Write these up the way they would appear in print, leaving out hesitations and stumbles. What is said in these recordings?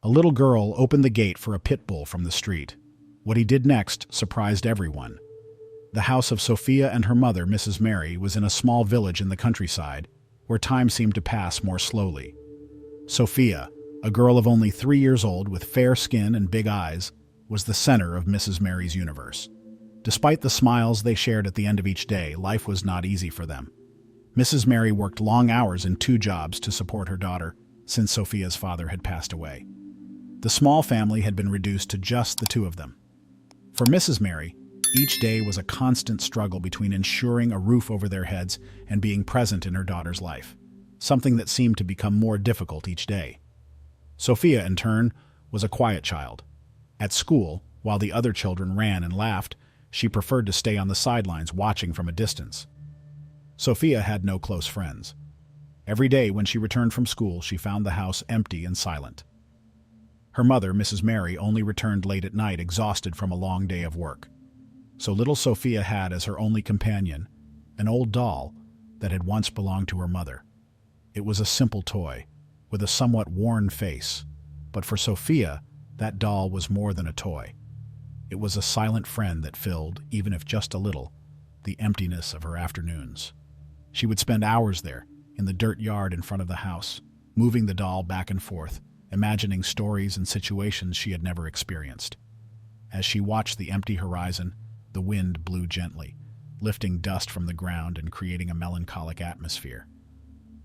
A little girl opened the gate for a pit bull from the street. What he did next surprised everyone. The house of Sophia and her mother, Mrs. Mary, was in a small village in the countryside, where time seemed to pass more slowly. Sophia, a girl of only 3 years old with fair skin and big eyes, was the center of Mrs. Mary's universe. Despite the smiles they shared at the end of each day, life was not easy for them. Mrs. Mary worked long hours in 2 jobs to support her daughter, since Sophia's father had passed away. The small family had been reduced to just the 2 of them. For Mrs. Mary, each day was a constant struggle between ensuring a roof over their heads and being present in her daughter's life, something that seemed to become more difficult each day. Sophia, in turn, was a quiet child. At school, while the other children ran and laughed, she preferred to stay on the sidelines watching from a distance. Sophia had no close friends. Every day when she returned from school, she found the house empty and silent. Her mother, Mrs. Mary, only returned late at night, exhausted from a long day of work. So little Sophia had as her only companion an old doll that had once belonged to her mother. It was a simple toy, with a somewhat worn face, but for Sophia, that doll was more than a toy. It was a silent friend that filled, even if just a little, the emptiness of her afternoons. She would spend hours there, in the dirt yard in front of the house, moving the doll back and forth, imagining stories and situations she had never experienced. As she watched the empty horizon, the wind blew gently, lifting dust from the ground and creating a melancholic atmosphere.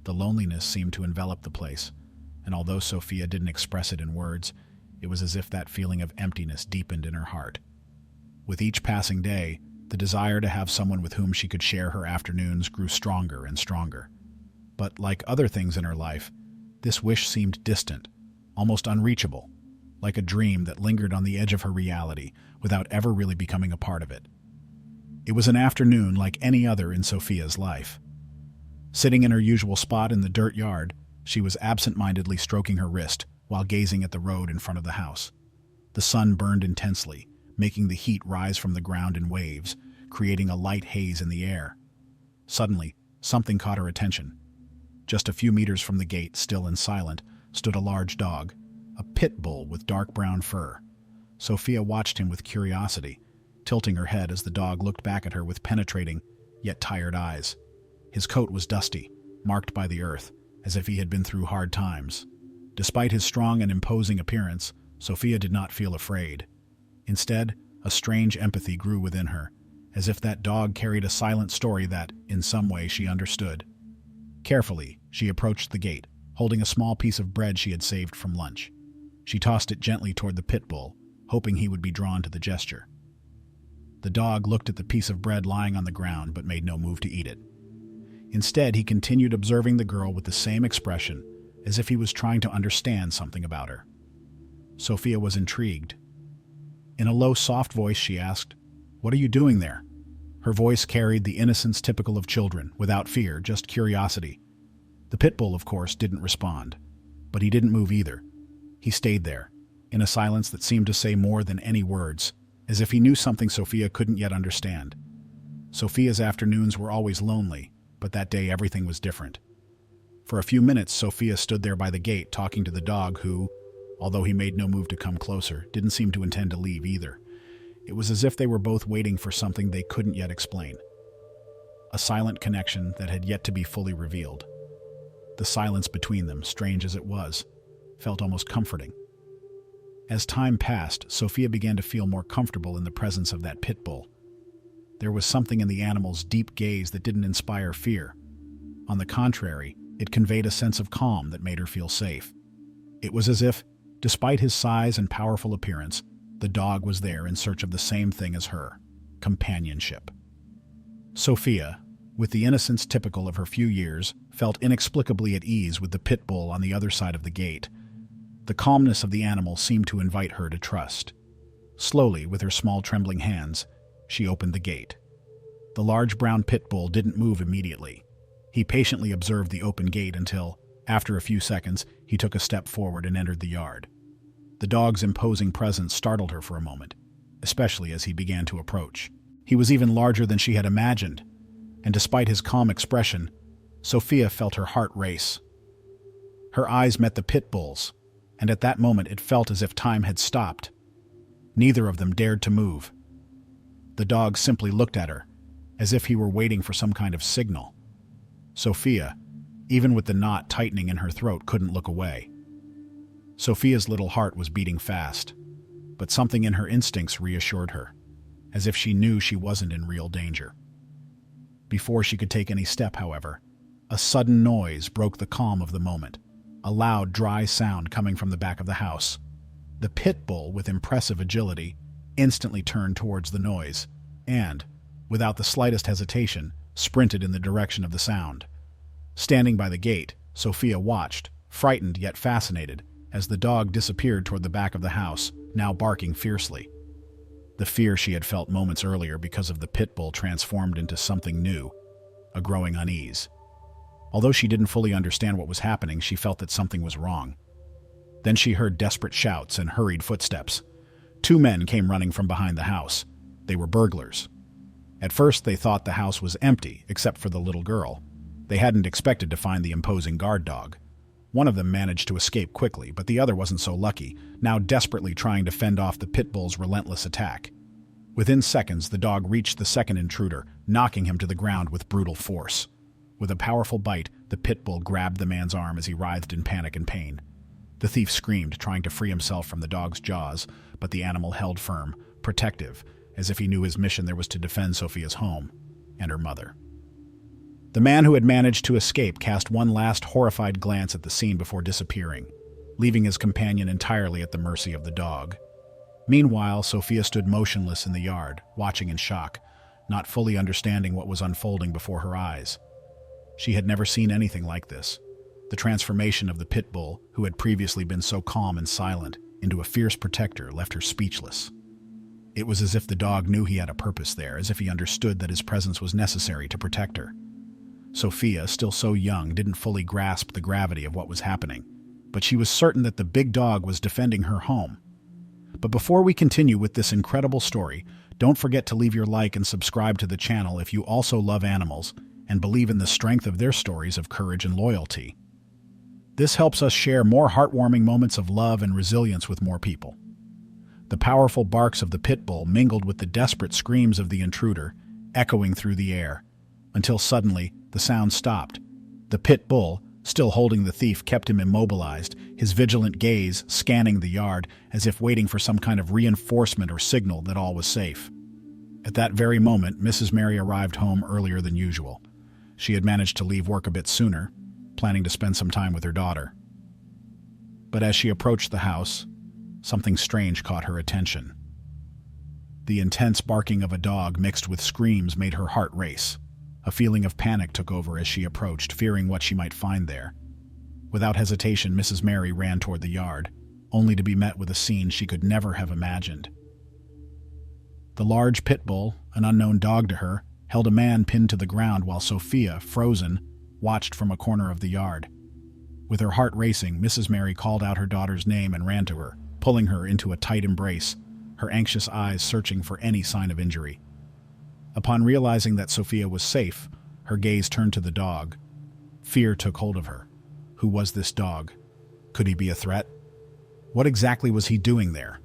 The loneliness seemed to envelop the place, and although Sophia didn't express it in words, it was as if that feeling of emptiness deepened in her heart. With each passing day, the desire to have someone with whom she could share her afternoons grew stronger and stronger. But like other things in her life, this wish seemed distant, almost unreachable, like a dream that lingered on the edge of her reality without ever really becoming a part of it. It was an afternoon like any other in Sophia's life. Sitting in her usual spot in the dirt yard, she was absent-mindedly stroking her wrist while gazing at the road in front of the house. The sun burned intensely, making the heat rise from the ground in waves, creating a light haze in the air. Suddenly, something caught her attention. Just a few meters from the gate, still and silent, stood a large dog, a pit bull with dark brown fur. Sophia watched him with curiosity, tilting her head as the dog looked back at her with penetrating, yet tired eyes. His coat was dusty, marked by the earth, as if he had been through hard times. Despite his strong and imposing appearance, Sophia did not feel afraid. Instead, a strange empathy grew within her, as if that dog carried a silent story that, in some way, she understood. Carefully, she approached the gate, holding a small piece of bread she had saved from lunch. She tossed it gently toward the pit bull, hoping he would be drawn to the gesture. The dog looked at the piece of bread lying on the ground but made no move to eat it. Instead, he continued observing the girl with the same expression, as if he was trying to understand something about her. Sophia was intrigued. In a low, soft voice, she asked, "What are you doing there?" Her voice carried the innocence typical of children, without fear, just curiosity. The pit bull, of course, didn't respond, but he didn't move either. He stayed there, in a silence that seemed to say more than any words, as if he knew something Sophia couldn't yet understand. Sophia's afternoons were always lonely, but that day everything was different. For a few minutes, Sophia stood there by the gate talking to the dog who, although he made no move to come closer, didn't seem to intend to leave either. It was as if they were both waiting for something they couldn't yet explain. A silent connection that had yet to be fully revealed. The silence between them, strange as it was, felt almost comforting. As time passed, Sophia began to feel more comfortable in the presence of that pit bull. There was something in the animal's deep gaze that didn't inspire fear. On the contrary, it conveyed a sense of calm that made her feel safe. It was as if, despite his size and powerful appearance, the dog was there in search of the same thing as her: companionship. Sophia, with the innocence typical of her few years, felt inexplicably at ease with the pit bull on the other side of the gate. The calmness of the animal seemed to invite her to trust. Slowly, with her small trembling hands, she opened the gate. The large brown pit bull didn't move immediately. He patiently observed the open gate until, after a few seconds, he took a step forward and entered the yard. The dog's imposing presence startled her for a moment, especially as he began to approach. He was even larger than she had imagined, and despite his calm expression, Sophia felt her heart race. Her eyes met the pit bull's, and at that moment it felt as if time had stopped. Neither of them dared to move. The dog simply looked at her, as if he were waiting for some kind of signal. Sophia, even with the knot tightening in her throat, couldn't look away. Sophia's little heart was beating fast, but something in her instincts reassured her, as if she knew she wasn't in real danger. Before she could take any step, however, a sudden noise broke the calm of the moment, a loud, dry sound coming from the back of the house. The pit bull, with impressive agility, instantly turned towards the noise and, without the slightest hesitation, sprinted in the direction of the sound. Standing by the gate, Sophia watched, frightened yet fascinated, as the dog disappeared toward the back of the house, now barking fiercely. The fear she had felt moments earlier because of the pit bull transformed into something new, a growing unease. Although she didn't fully understand what was happening, she felt that something was wrong. Then she heard desperate shouts and hurried footsteps. 2 men came running from behind the house. They were burglars. At first, they thought the house was empty, except for the little girl. They hadn't expected to find the imposing guard dog. One of them managed to escape quickly, but the other wasn't so lucky, now desperately trying to fend off the pit bull's relentless attack. Within seconds, the dog reached the second intruder, knocking him to the ground with brutal force. With a powerful bite, the pit bull grabbed the man's arm as he writhed in panic and pain. The thief screamed, trying to free himself from the dog's jaws, but the animal held firm, protective, as if he knew his mission there was to defend Sophia's home and her mother. The man who had managed to escape cast one last horrified glance at the scene before disappearing, leaving his companion entirely at the mercy of the dog. Meanwhile, Sophia stood motionless in the yard, watching in shock, not fully understanding what was unfolding before her eyes. She had never seen anything like this. The transformation of the pit bull, who had previously been so calm and silent, into a fierce protector left her speechless. It was as if the dog knew he had a purpose there, as if he understood that his presence was necessary to protect her. Sophia, still so young, didn't fully grasp the gravity of what was happening, but she was certain that the big dog was defending her home. But before we continue with this incredible story, don't forget to leave your like and subscribe to the channel if you also love animals and believe in the strength of their stories of courage and loyalty. This helps us share more heartwarming moments of love and resilience with more people. The powerful barks of the pit bull mingled with the desperate screams of the intruder, echoing through the air, until suddenly the sound stopped. The pit bull, still holding the thief, kept him immobilized, his vigilant gaze scanning the yard as if waiting for some kind of reinforcement or signal that all was safe. At that very moment, Mrs. Mary arrived home earlier than usual. She had managed to leave work a bit sooner, planning to spend some time with her daughter. But as she approached the house, something strange caught her attention. The intense barking of a dog mixed with screams made her heart race. A feeling of panic took over as she approached, fearing what she might find there. Without hesitation, Mrs. Mary ran toward the yard, only to be met with a scene she could never have imagined. The large pit bull, an unknown dog to her, held a man pinned to the ground while Sophia, frozen, watched from a corner of the yard. With her heart racing, Mrs. Mary called out her daughter's name and ran to her, pulling her into a tight embrace, her anxious eyes searching for any sign of injury. Upon realizing that Sophia was safe, her gaze turned to the dog. Fear took hold of her. Who was this dog? Could he be a threat? What exactly was he doing there?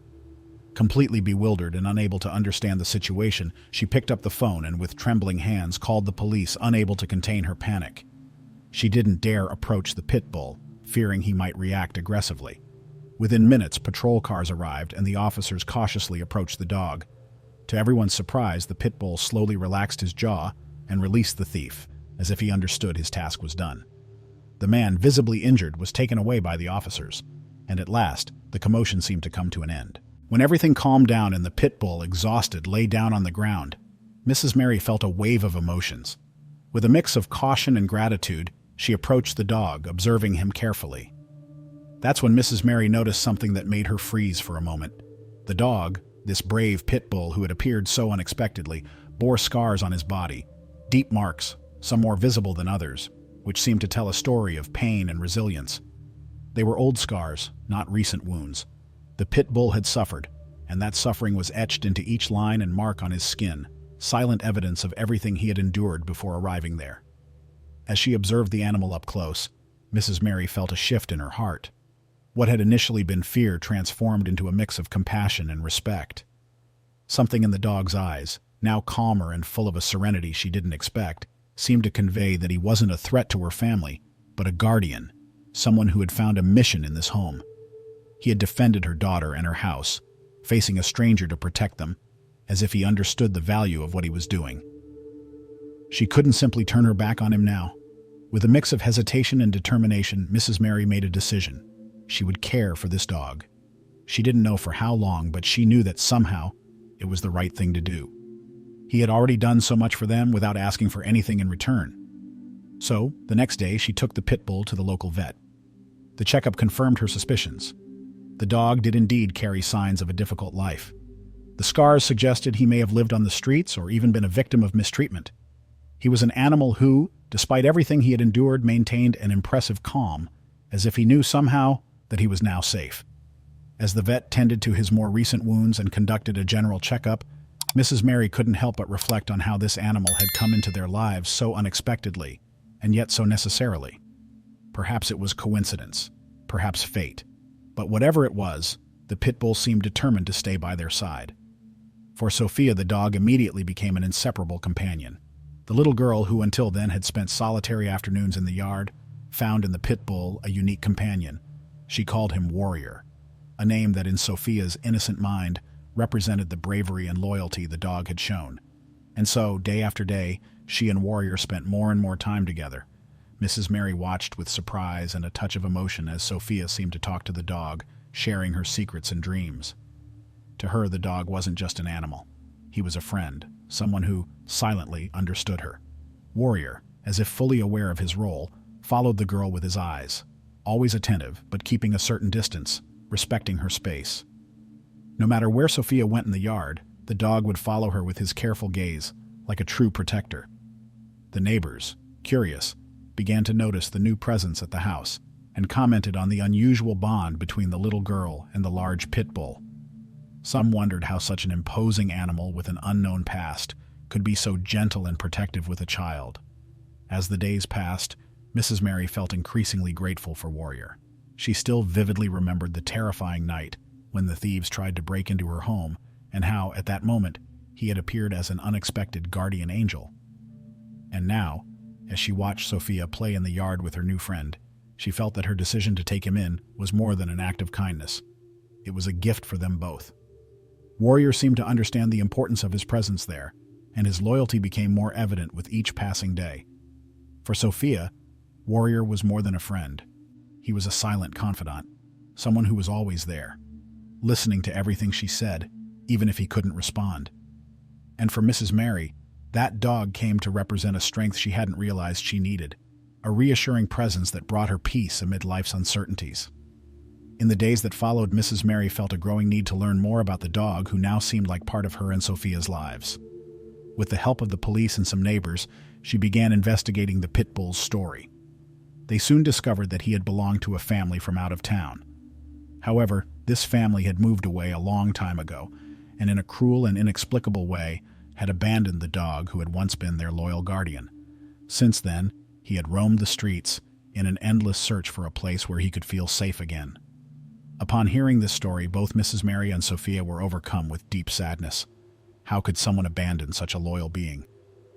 Completely bewildered and unable to understand the situation, she picked up the phone and with trembling hands called the police, unable to contain her panic. She didn't dare approach the pit bull, fearing he might react aggressively. Within minutes, patrol cars arrived and the officers cautiously approached the dog. To everyone's surprise, the pit bull slowly relaxed his jaw and released the thief, as if he understood his task was done. The man, visibly injured, was taken away by the officers, and at last, the commotion seemed to come to an end. When everything calmed down and the pit bull, exhausted, lay down on the ground, Mrs. Mary felt a wave of emotions. With a mix of caution and gratitude, she approached the dog, observing him carefully. That's when Mrs. Mary noticed something that made her freeze for a moment. The dog, this brave pit bull who had appeared so unexpectedly, bore scars on his body, deep marks, some more visible than others, which seemed to tell a story of pain and resilience. They were old scars, not recent wounds. The pit bull had suffered, and that suffering was etched into each line and mark on his skin, silent evidence of everything he had endured before arriving there. As she observed the animal up close, Mrs. Mary felt a shift in her heart. What had initially been fear transformed into a mix of compassion and respect. Something in the dog's eyes, now calmer and full of a serenity she didn't expect, seemed to convey that he wasn't a threat to her family, but a guardian, someone who had found a mission in this home. He had defended her daughter and her house, facing a stranger to protect them, as if he understood the value of what he was doing. She couldn't simply turn her back on him now. With a mix of hesitation and determination, Mrs. Mary made a decision. She would care for this dog. She didn't know for how long, but she knew that somehow it was the right thing to do. He had already done so much for them without asking for anything in return. So, the next day, she took the Pitbull to the local vet. The checkup confirmed her suspicions. The dog did indeed carry signs of a difficult life. The scars suggested he may have lived on the streets or even been a victim of mistreatment. He was an animal who, despite everything he had endured, maintained an impressive calm, as if he knew somehow that he was now safe. As the vet tended to his more recent wounds and conducted a general checkup, Mrs. Mary couldn't help but reflect on how this animal had come into their lives so unexpectedly, and yet so necessarily. Perhaps it was coincidence, perhaps fate, but whatever it was, the Pitbull seemed determined to stay by their side. For Sophia, the dog immediately became an inseparable companion. The little girl who until then had spent solitary afternoons in the yard found in the Pitbull a unique companion. She called him Warrior, a name that in Sophia's innocent mind represented the bravery and loyalty the dog had shown. And so, day after day, she and Warrior spent more and more time together. Mrs. Mary watched with surprise and a touch of emotion as Sophia seemed to talk to the dog, sharing her secrets and dreams. To her, the dog wasn't just an animal. He was a friend, someone who silently understood her. Warrior, as if fully aware of his role, followed the girl with his eyes, always attentive, but keeping a certain distance, respecting her space. No matter where Sophia went in the yard, the dog would follow her with his careful gaze, like a true protector. The neighbors, curious, began to notice the new presence at the house and commented on the unusual bond between the little girl and the large pit bull. Some wondered how such an imposing animal with an unknown past could be so gentle and protective with a child. As the days passed, Mrs. Mary felt increasingly grateful for Warrior. She still vividly remembered the terrifying night when the thieves tried to break into her home and how, at that moment, he had appeared as an unexpected guardian angel. And now, as she watched Sophia play in the yard with her new friend, she felt that her decision to take him in was more than an act of kindness. It was a gift for them both. Warrior seemed to understand the importance of his presence there, and his loyalty became more evident with each passing day. For Sophia, Warrior was more than a friend. He was a silent confidant, someone who was always there, listening to everything she said, even if he couldn't respond. And for Mrs. Mary, that dog came to represent a strength she hadn't realized she needed, a reassuring presence that brought her peace amid life's uncertainties. In the days that followed, Mrs. Mary felt a growing need to learn more about the dog who now seemed like part of her and Sophia's lives. With the help of the police and some neighbors, she began investigating the pit bull's story. They soon discovered that he had belonged to a family from out of town. However, this family had moved away a long time ago, and in a cruel and inexplicable way had abandoned the dog who had once been their loyal guardian. Since then, he had roamed the streets in an endless search for a place where he could feel safe again. Upon hearing this story, both Mrs. Mary and Sophia were overcome with deep sadness. How could someone abandon such a loyal being?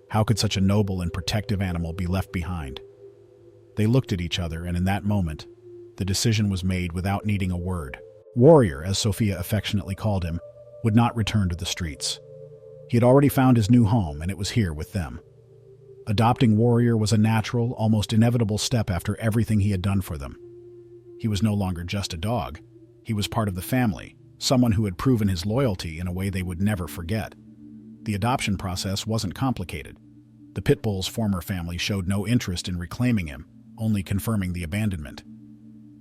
How could such a noble and protective animal be left behind? They looked at each other, and in that moment, the decision was made without needing a word. Warrior, as Sophia affectionately called him, would not return to the streets. He had already found his new home, and it was here with them. Adopting Warrior was a natural, almost inevitable step after everything he had done for them. He was no longer just a dog. He was part of the family, someone who had proven his loyalty in a way they would never forget. The adoption process wasn't complicated. The pit bull's former family showed no interest in reclaiming him, only confirming the abandonment.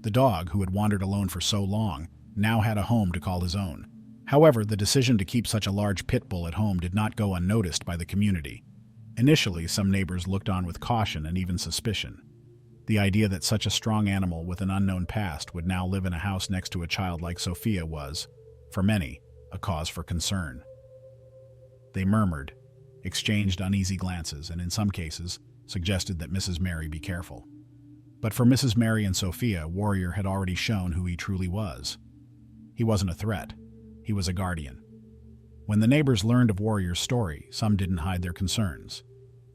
The dog, who had wandered alone for so long, now had a home to call his own. However, the decision to keep such a large pit bull at home did not go unnoticed by the community. Initially, some neighbors looked on with caution and even suspicion. The idea that such a strong animal with an unknown past would now live in a house next to a child like Sophia was, for many, a cause for concern. They murmured, exchanged uneasy glances, and in some cases, suggested that Mrs. Mary be careful. But for Mrs. Mary and Sophia, Warrior had already shown who he truly was. He wasn't a threat. He was a guardian. When the neighbors learned of Warrior's story, some didn't hide their concerns.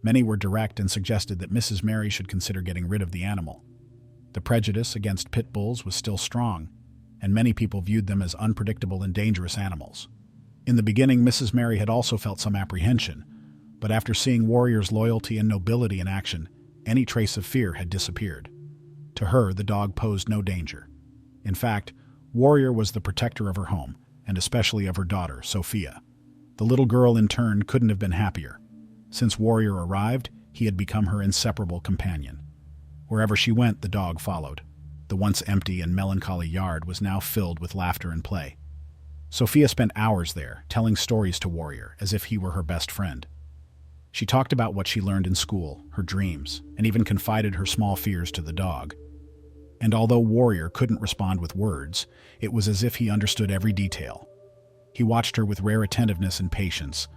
Many were direct and suggested that Mrs. Mary should consider getting rid of the animal. The prejudice against pit bulls was still strong, and many people viewed them as unpredictable and dangerous animals. In the beginning, Mrs. Mary had also felt some apprehension, but after seeing Warrior's loyalty and nobility in action, any trace of fear had disappeared. To her, the dog posed no danger. In fact, Warrior was the protector of her home, and especially of her daughter, Sophia. The little girl, in turn, couldn't have been happier. Since Warrior arrived, he had become her inseparable companion. Wherever she went, the dog followed. The once empty and melancholy yard was now filled with laughter and play. Sophia spent hours there, telling stories to Warrior as if he were her best friend. She talked about what she learned in school, her dreams, and even confided her small fears to the dog. And although Warrior couldn't respond with words, it was as if he understood every detail. He watched her with rare attentiveness and patience,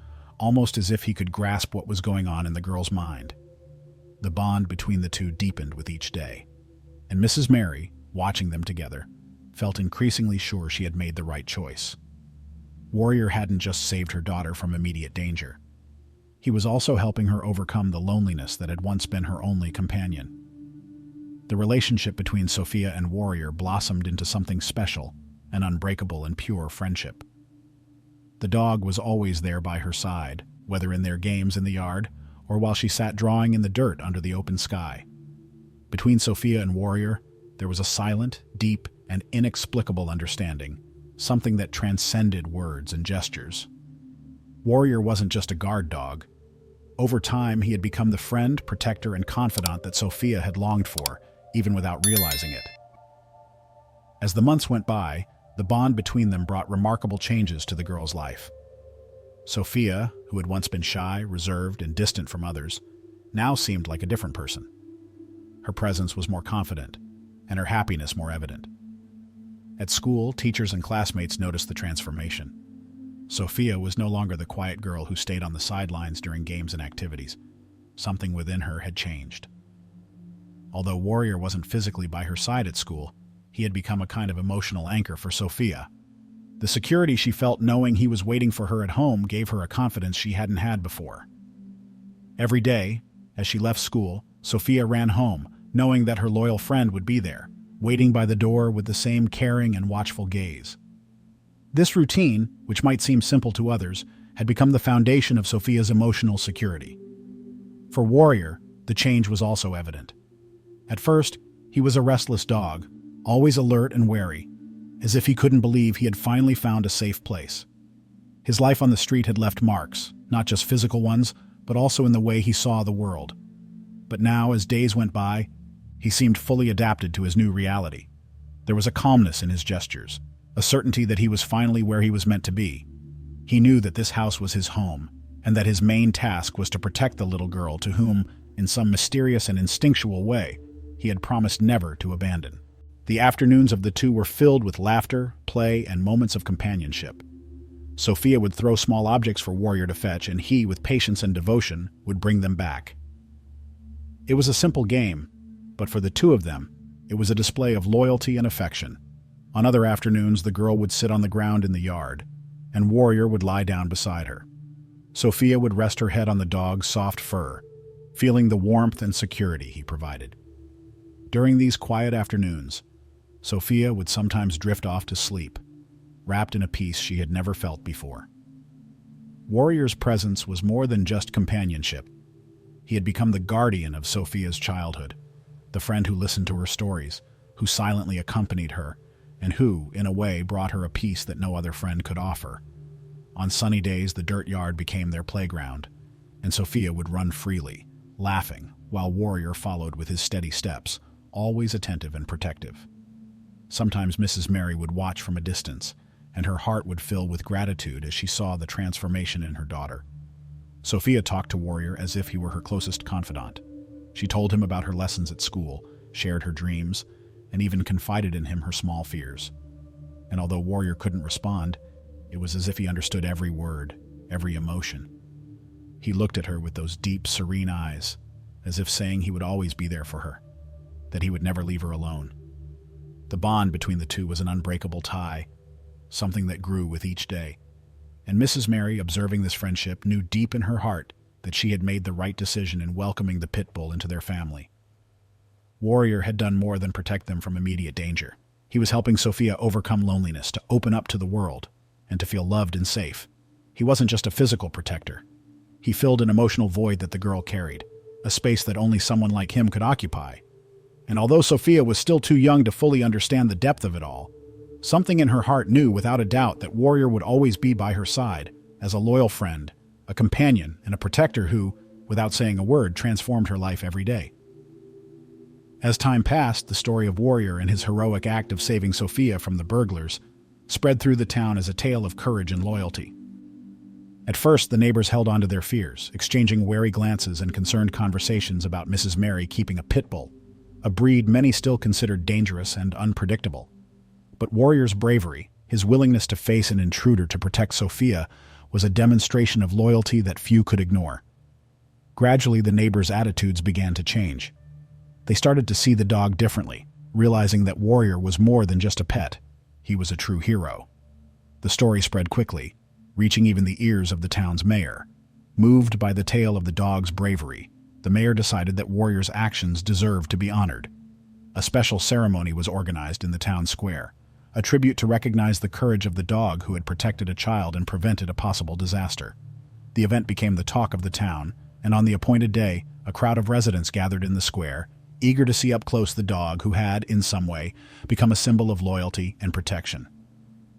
almost as if he could grasp what was going on in the girl's mind. The bond between the two deepened with each day, and Mrs. Mary, watching them together, felt increasingly sure she had made the right choice. Warrior hadn't just saved her daughter from immediate danger. He was also helping her overcome the loneliness that had once been her only companion. The relationship between Sophia and Warrior blossomed into something special, an unbreakable and pure friendship. The dog was always there by her side, whether in their games in the yard or while she sat drawing in the dirt under the open sky. Between Sophia and Warrior, there was a silent, deep, and inexplicable understanding, something that transcended words and gestures. Warrior wasn't just a guard dog. Over time, he had become the friend, protector, and confidant that Sophia had longed for, even without realizing it. As the months went by, the bond between them brought remarkable changes to the girl's life. Sophia, who had once been shy, reserved, and distant from others, now seemed like a different person. Her presence was more confident, and her happiness more evident. At school, teachers and classmates noticed the transformation. Sophia was no longer the quiet girl who stayed on the sidelines during games and activities. Something within her had changed. Although Warrior wasn't physically by her side at school, he had become a kind of emotional anchor for Sophia. The security she felt knowing he was waiting for her at home gave her a confidence she hadn't had before. Every day, as she left school, Sophia ran home, knowing that her loyal friend would be there, waiting by the door with the same caring and watchful gaze. This routine, which might seem simple to others, had become the foundation of Sophia's emotional security. For Warrior, the change was also evident. At first, he was a restless dog, always alert and wary, as if he couldn't believe he had finally found a safe place. His life on the street had left marks, not just physical ones, but also in the way he saw the world. But now, as days went by, he seemed fully adapted to his new reality. There was a calmness in his gestures, a certainty that he was finally where he was meant to be. He knew that this house was his home, and that his main task was to protect the little girl to whom, in some mysterious and instinctual way, he had promised never to abandon. The afternoons of the two were filled with laughter, play, and moments of companionship. Sophia would throw small objects for Warrior to fetch, and he, with patience and devotion, would bring them back. It was a simple game, but for the two of them, it was a display of loyalty and affection. On other afternoons, the girl would sit on the ground in the yard, and Warrior would lie down beside her. Sophia would rest her head on the dog's soft fur, feeling the warmth and security he provided. During these quiet afternoons, Sophia would sometimes drift off to sleep, wrapped in a peace she had never felt before. Warrior's presence was more than just companionship. He had become the guardian of Sophia's childhood, the friend who listened to her stories, who silently accompanied her, and who, in a way, brought her a peace that no other friend could offer. On sunny days, the dirt yard became their playground, and Sophia would run freely, laughing, while Warrior followed with his steady steps, always attentive and protective. Sometimes Mrs. Mary would watch from a distance, and her heart would fill with gratitude as she saw the transformation in her daughter. Sophia talked to Warrior as if he were her closest confidant. She told him about her lessons at school, shared her dreams, and even confided in him her small fears. And although Warrior couldn't respond, it was as if he understood every word, every emotion. He looked at her with those deep, serene eyes, as if saying he would always be there for her. that he would never leave her alone. The bond between the two was an unbreakable tie, something that grew with each day. And Mrs. Mary, observing this friendship, knew deep in her heart that she had made the right decision in welcoming the Pitbull into their family. Warrior had done more than protect them from immediate danger. He was helping Sophia overcome loneliness, to open up to the world, and to feel loved and safe. He wasn't just a physical protector. He filled an emotional void that the girl carried, a space that only someone like him could occupy. And although Sophia was still too young to fully understand the depth of it all, something in her heart knew without a doubt that Warrior would always be by her side, as a loyal friend, a companion, and a protector who, without saying a word, transformed her life every day. As time passed, the story of Warrior and his heroic act of saving Sophia from the burglars spread through the town as a tale of courage and loyalty. At first, the neighbors held on to their fears, exchanging wary glances and concerned conversations about Mrs. Mary keeping a Pitbull, a breed many still considered dangerous and unpredictable. But Warrior's bravery, his willingness to face an intruder to protect Sophia, was a demonstration of loyalty that few could ignore. Gradually, the neighbors' attitudes began to change. They started to see the dog differently, realizing that Warrior was more than just a pet. He was a true hero. The story spread quickly, reaching even the ears of the town's mayor. Moved by the tale of the dog's bravery, the mayor decided that Warrior's actions deserved to be honored. A special ceremony was organized in the town square, a tribute to recognize the courage of the dog who had protected a child and prevented a possible disaster. The event became the talk of the town, and on the appointed day, a crowd of residents gathered in the square, eager to see up close the dog who had, in some way, become a symbol of loyalty and protection.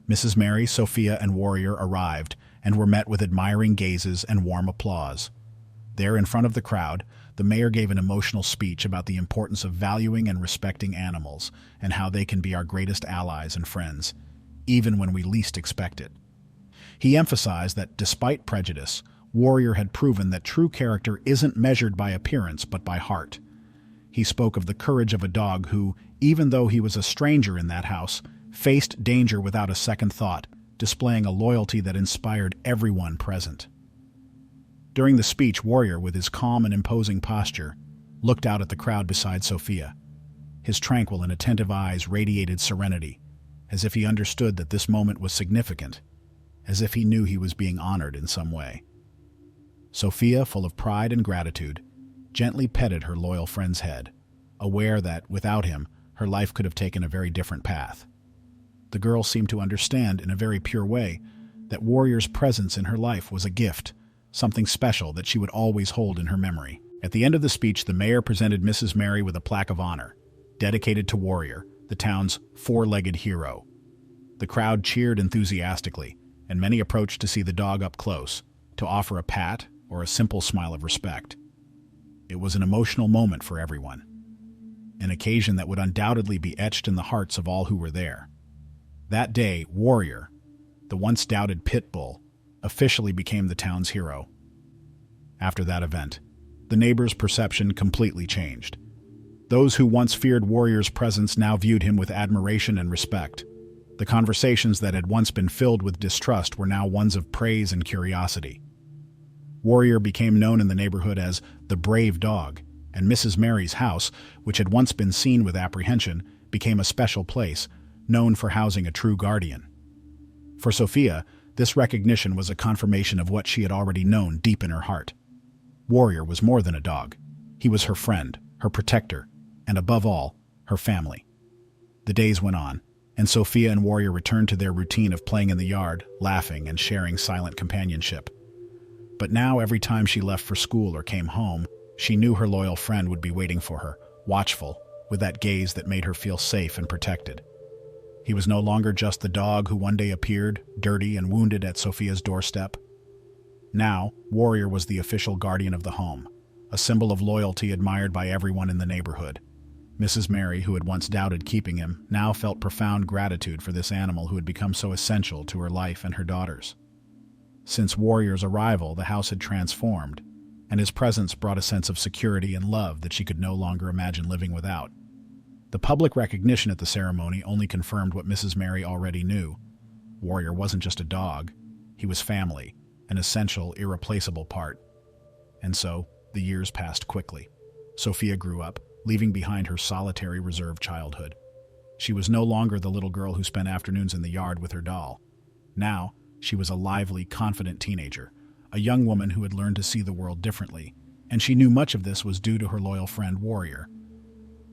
Mrs. Mary, Sophia, and Warrior arrived and were met with admiring gazes and warm applause. There, in front of the crowd, the mayor gave an emotional speech about the importance of valuing and respecting animals and how they can be our greatest allies and friends, even when we least expect it. He emphasized that, despite prejudice, Warrior had proven that true character isn't measured by appearance but by heart. He spoke of the courage of a dog who, even though he was a stranger in that house, faced danger without a second thought, displaying a loyalty that inspired everyone present. During the speech, Warrior, with his calm and imposing posture, looked out at the crowd beside Sophia. His tranquil and attentive eyes radiated serenity, as if he understood that this moment was significant, as if he knew he was being honored in some way. Sophia, full of pride and gratitude, gently petted her loyal friend's head, aware that, without him, her life could have taken a very different path. The girl seemed to understand, in a very pure way, that Warrior's presence in her life was a gift, something special that she would always hold in her memory. At the end of the speech, the mayor presented Mrs. Mary with a plaque of honor, dedicated to Warrior, the town's four-legged hero. The crowd cheered enthusiastically, and many approached to see the dog up close, to offer a pat or a simple smile of respect. It was an emotional moment for everyone, an occasion that would undoubtedly be etched in the hearts of all who were there. That day, Warrior, the once doubted Pitbull, officially became the town's hero. After that event, the neighbors' perception completely changed. Those who once feared Warrior's presence now viewed him with admiration and respect. The conversations that had once been filled with distrust were now ones of praise and curiosity. Warrior became known in the neighborhood as the brave dog, and Mrs. Mary's house, which had once been seen with apprehension, became a special place, known for housing a true guardian. For Sophia, this recognition was a confirmation of what she had already known deep in her heart. Warrior was more than a dog. He was her friend, her protector, and above all, her family. The days went on, and Sophia and Warrior returned to their routine of playing in the yard, laughing, and sharing silent companionship. But now, every time she left for school or came home, she knew her loyal friend would be waiting for her, watchful, with that gaze that made her feel safe and protected. He was no longer just the dog who one day appeared, dirty and wounded, at Sophia's doorstep. Now, Warrior was the official guardian of the home, a symbol of loyalty admired by everyone in the neighborhood. Mrs. Mary, who had once doubted keeping him, now felt profound gratitude for this animal who had become so essential to her life and her daughter's. Since Warrior's arrival, the house had transformed, and his presence brought a sense of security and love that she could no longer imagine living without. The public recognition at the ceremony only confirmed what Mrs. Mary already knew. Warrior wasn't just a dog. He was family, an essential, irreplaceable part. And so, the years passed quickly. Sophia grew up, leaving behind her solitary, reserved childhood. She was no longer the little girl who spent afternoons in the yard with her doll. Now, she was a lively, confident teenager, a young woman who had learned to see the world differently, and she knew much of this was due to her loyal friend Warrior.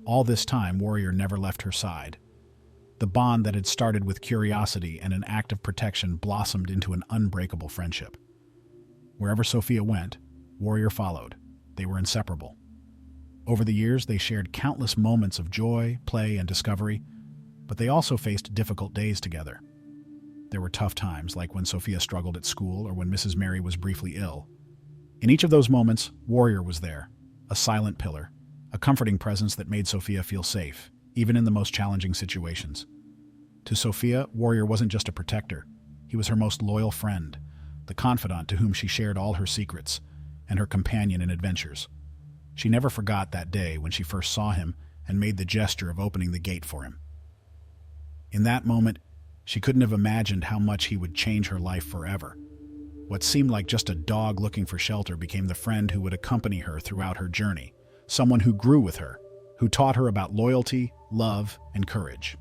All this time, Warrior never left her side. The bond that had started with curiosity and an act of protection blossomed into an unbreakable friendship. Wherever Sophia went, Warrior followed. They were inseparable. Over the years, they shared countless moments of joy, play, and discovery, but they also faced difficult days together. There were tough times, like when Sophia struggled at school or when Mrs. Mary was briefly ill. In each of those moments, Warrior was there, a silent pillar, a comforting presence that made Sophia feel safe, even in the most challenging situations. To Sophia, Warrior wasn't just a protector. He was her most loyal friend, the confidant to whom she shared all her secrets, and her companion in adventures. She never forgot that day when she first saw him and made the gesture of opening the gate for him. In that moment, she couldn't have imagined how much he would change her life forever. What seemed like just a dog looking for shelter became the friend who would accompany her throughout her journey, someone who grew with her, who taught her about loyalty, love, and courage.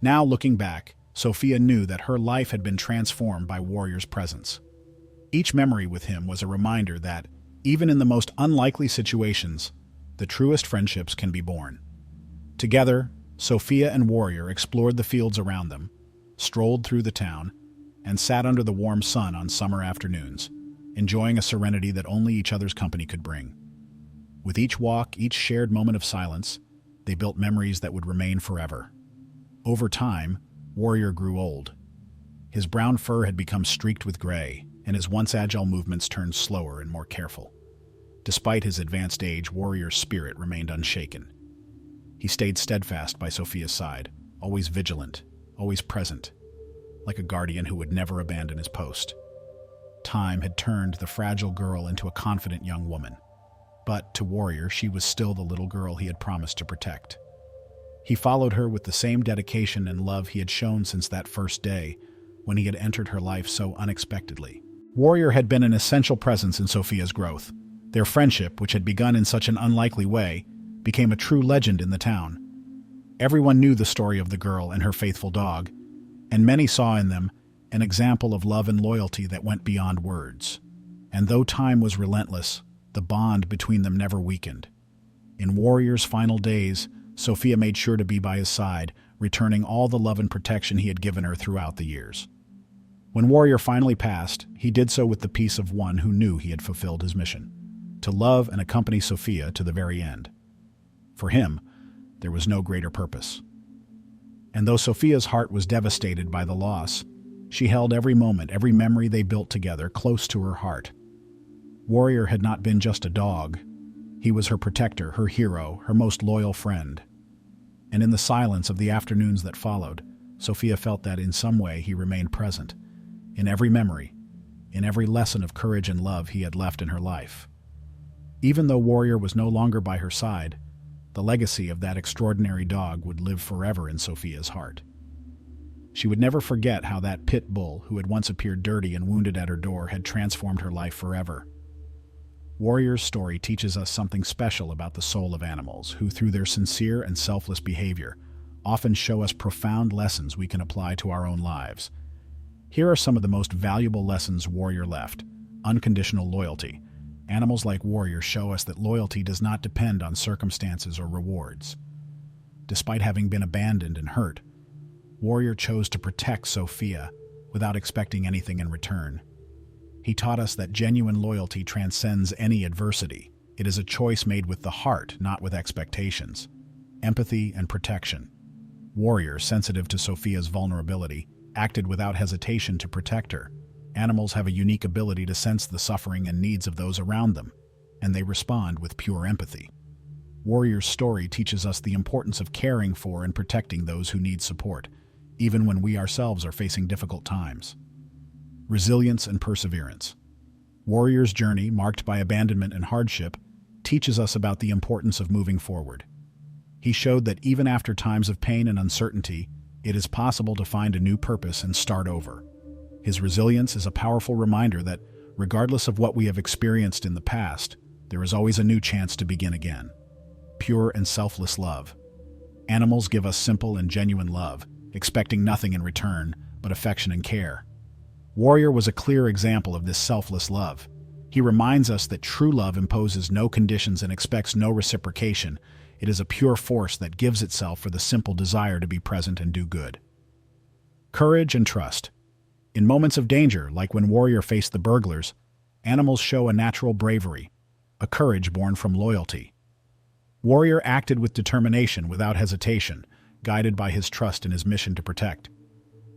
Now, looking back, Sophia knew that her life had been transformed by Warrior's presence. Each memory with him was a reminder that, even in the most unlikely situations, the truest friendships can be born. Together, Sophia and Warrior explored the fields around them, strolled through the town, and sat under the warm sun on summer afternoons, enjoying a serenity that only each other's company could bring. With each walk, each shared moment of silence, they built memories that would remain forever. Over time, Warrior grew old. His brown fur had become streaked with gray, and his once agile movements turned slower and more careful. Despite his advanced age, Warrior's spirit remained unshaken. He stayed steadfast by Sophia's side, always vigilant, always present, like a guardian who would never abandon his post. Time had turned the fragile girl into a confident young woman, but to Warrior, she was still the little girl he had promised to protect. He followed her with the same dedication and love he had shown since that first day, when he had entered her life so unexpectedly. Warrior had been an essential presence in Sophia's growth. Their friendship, which had begun in such an unlikely way, became a true legend in the town. Everyone knew the story of the girl and her faithful dog, and many saw in them an example of love and loyalty that went beyond words. And though time was relentless, the bond between them never weakened. In Warrior's final days, Sophia made sure to be by his side, returning all the love and protection he had given her throughout the years. When Warrior finally passed, he did so with the peace of one who knew he had fulfilled his mission, to love and accompany Sophia to the very end. For him, there was no greater purpose. And though Sophia's heart was devastated by the loss, she held every moment, every memory they built together close to her heart. Warrior had not been just a dog. He was her protector, her hero, her most loyal friend. And in the silence of the afternoons that followed, Sophia felt that in some way he remained present, in every memory, in every lesson of courage and love he had left in her life. Even though Warrior was no longer by her side, the legacy of that extraordinary dog would live forever in Sophia's heart. She would never forget how that Pitbull, who had once appeared dirty and wounded at her door, had transformed her life forever. Warrior's story teaches us something special about the soul of animals, who, through their sincere and selfless behavior, often show us profound lessons we can apply to our own lives. Here are some of the most valuable lessons Warrior left. Unconditional loyalty. Animals like Warrior show us that loyalty does not depend on circumstances or rewards. Despite having been abandoned and hurt, Warrior chose to protect Sophia without expecting anything in return. He taught us that genuine loyalty transcends any adversity. It is a choice made with the heart, not with expectations. Empathy and protection. Warrior, sensitive to Sophia's vulnerability, acted without hesitation to protect her. Animals have a unique ability to sense the suffering and needs of those around them, and they respond with pure empathy. Warrior's story teaches us the importance of caring for and protecting those who need support, even when we ourselves are facing difficult times. Resilience and perseverance. Warrior's journey, marked by abandonment and hardship, teaches us about the importance of moving forward. He showed that even after times of pain and uncertainty, it is possible to find a new purpose and start over. His resilience is a powerful reminder that, regardless of what we have experienced in the past, there is always a new chance to begin again. pure and selfless love. Animals give us simple and genuine love, expecting nothing in return but affection and care. Warrior was a clear example of this selfless love. He reminds us that true love imposes no conditions and expects no reciprocation. It is a pure force that gives itself for the simple desire to be present and do good. Courage and trust. In moments of danger, like when Warrior faced the burglars, animals show a natural bravery, a courage born from loyalty. Warrior acted with determination without hesitation, guided by his trust in his mission to protect.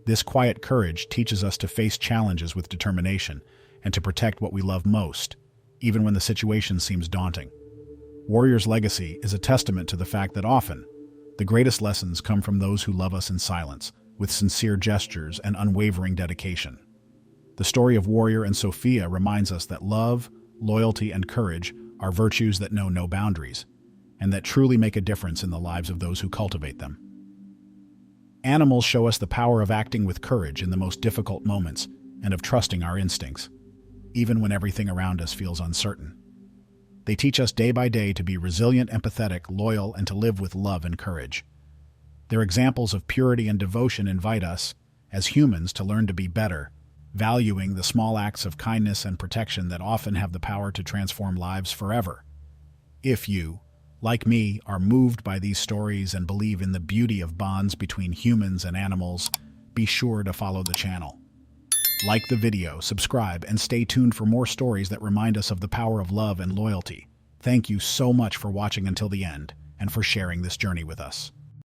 This quiet courage teaches us to face challenges with determination and to protect what we love most, even when the situation seems daunting. Warrior's legacy is a testament to the fact that often, the greatest lessons come from those who love us in silence, with sincere gestures and unwavering dedication. The story of Warrior and Sophia reminds us that love, loyalty, and courage are virtues that know no boundaries, and that truly make a difference in the lives of those who cultivate them. Animals show us the power of acting with courage in the most difficult moments and of trusting our instincts, even when everything around us feels uncertain. They teach us day by day to be resilient, empathetic, loyal, and to live with love and courage. Their examples of purity and devotion invite us, as humans, to learn to be better, valuing the small acts of kindness and protection that often have the power to transform lives forever. If you, like me, are moved by these stories and believe in the beauty of bonds between humans and animals, be sure to follow the channel. Like the video, subscribe, and stay tuned for more stories that remind us of the power of love and loyalty. Thank you so much for watching until the end and for sharing this journey with us.